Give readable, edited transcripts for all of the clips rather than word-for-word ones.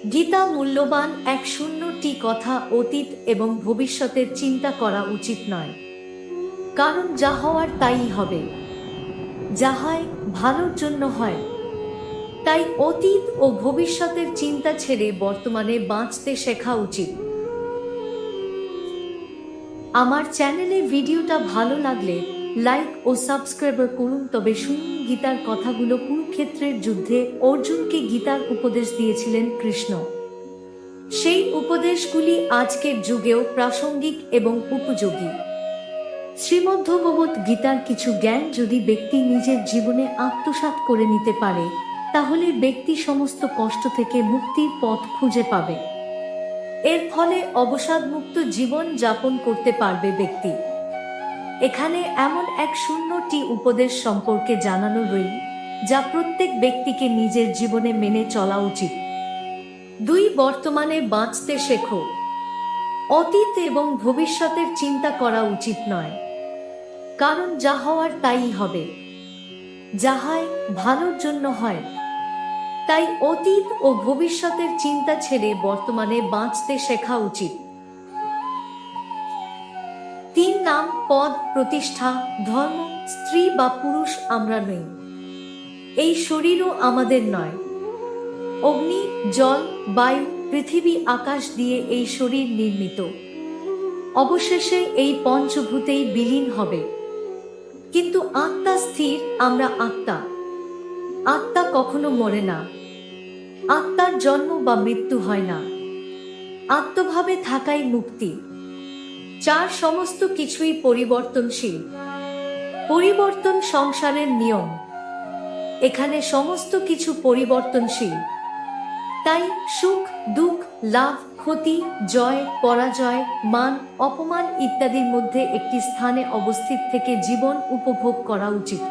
গীতা মূল্যবান এক শূন্যটি কথা অতীত এবং ভবিষ্যতের চিন্তা করা উচিত নয়, কারণ যা হওয়ার তাই হবে, যা হয় ভালোর জন্য হয়। তাই অতীত ও ভবিষ্যতের চিন্তা ছেড়ে বর্তমানে বাঁচতে শেখা উচিত। আমার চ্যানেলে ভিডিওটা ভালো লাগলে লাইক ও সাবস্ক্রাইব করুন। তবে শুনুন গীতার কথাগুলো। কুরুক্ষেত্রের যুদ্ধে অর্জুনকে গীতার উপদেশ দিয়েছিলেন কৃষ্ণ। সেই উপদেশগুলি আজকের যুগেও প্রাসঙ্গিক এবং উপযোগী। শ্রীমদ্ভগবত গীতার কিছু জ্ঞান যদি ব্যক্তি নিজের জীবনে আত্মসাৎ করে নিতে পারে, তাহলে ব্যক্তি সমস্ত কষ্ট থেকে মুক্তির পথ খুঁজে পাবে। এর ফলে অবসাদমুক্ত জীবন যাপন করতে পারবে ব্যক্তি। এখানে এমন এক শূন্যটি উপদেশ সম্পর্কে জানানো রইল, যা প্রত্যেক ব্যক্তিকে নিজের জীবনে মেনে চলা উচিত। 2. বর্তমানে বাঁচতে শেখো। অতীত এবং ভবিষ্যতের চিন্তা করা উচিত নয়, কারণ যা হওয়ার তাই হবে, যা হয় ভালোর জন্য হয়। তাই অতীত ও ভবিষ্যতের চিন্তা ছেড়ে বর্তমানে বাঁচতে শেখা উচিত। 3. নাম, পদ, প্রতিষ্ঠা, ধর্ম, স্ত্রী বা পুরুষ আমরা নই। এই শরীরও আমাদের নয়। অগ্নি, জল, বায়ু, পৃথিবী, আকাশ দিয়ে এই শরীর নির্মিত। অবশেষে এই পঞ্চভূতেই বিলীন হবে। কিন্তু আত্মা স্থির, আমরা আত্মা। আত্মা কখনো মরে না। আত্মার জন্ম বা মৃত্যু হয় না। আত্মভাবে থাকাই মুক্তি। 4. সমস্ত কিছুই পরিবর্তনশীল। পরিবর্তন সংসারের নিয়ম। এখানে সমস্ত কিছু পরিবর্তনশীল। তাই সুখ, দুঃখ, লাভ, ক্ষতি, জয়, পরাজয়, মান, অপমান ইত্যাদির মধ্যে একটি স্থানে অবস্থিত থেকে জীবন উপভোগ করা উচিত।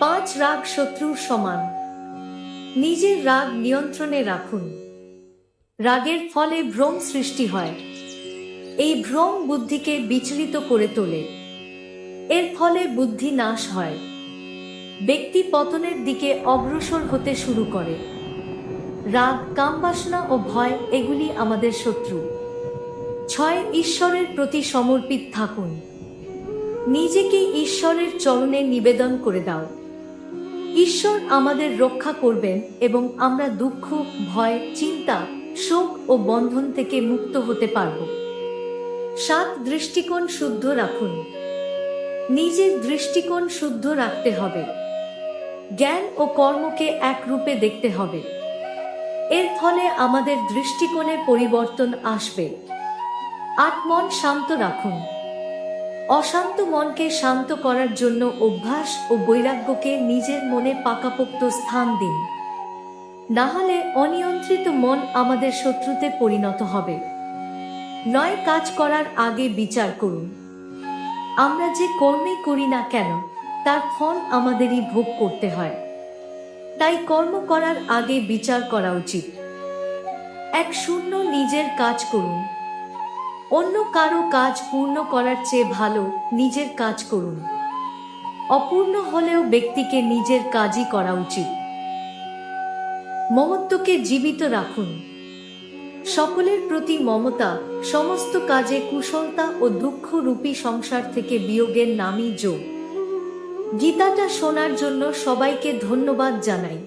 5. রাগ শত্রুর সমান। নিজের রাগ নিয়ন্ত্রণে রাখুন। রাগের ফলে ভ্রম সৃষ্টি হয়। এই ভ্রম বুদ্ধিকে বিচলিত করে তোলে। এর ফলে বুদ্ধি নাশ হয়। ব্যক্তি পতনের দিকে অগ্রসর হতে শুরু করে। রাগ, কামবাসনা ও ভয় এগুলি আমাদের শত্রু। 6. ঈশ্বরের প্রতি সমর্পিত থাকুন। নিজেকে ঈশ্বরের চরণে নিবেদন করে দাও। ঈশ্বর আমাদের রক্ষা করবেন এবং আমরা দুঃখ, ভয়, চিন্তা, শোক ও বন্ধন থেকে মুক্ত হতে পারব। 7. দৃষ্টিকোণ শুদ্ধ রাখুন। নিজের দৃষ্টিকোণ শুদ্ধ রাখতে হবে। জ্ঞান ও কর্মকে একরূপে দেখতে হবে। এর ফলে আমাদের দৃষ্টিকোণে পরিবর্তন আসবে। 8. মন শান্ত রাখুন। অশান্ত মনকে শান্ত করার জন্য অভ্যাস ও বৈরাগ্যকে নিজের মনে পাকাপোক্ত স্থান দিন। না হলে অনিয়ন্ত্রিত মন আমাদের শত্রুতে পরিণত হবে। 9. কাজ করার আগে বিচার করুন। আমরা যে কর্মই করি না কেন, তার ফল আমাদেরই ভোগ করতে হয়। তাই কর্ম করার আগে বিচার করা উচিত। 1. নিজের কাজ করুন। অন্য কারো কাজ পূর্ণ করার চেয়ে ভালো নিজের কাজ করুন। অপূর্ণ হলেও ব্যক্তিকে নিজের কাজই করা উচিত। মমত্বকে জীবিত রাখুন। সকলের প্রতি মমতা, সমস্ত কাজে কুশলতা ও দুঃখরূপী সংসার থেকে বিয়োগের নামই যোগ। গীতাটা শোনার জন্য সবাইকে ধন্যবাদ জানাই।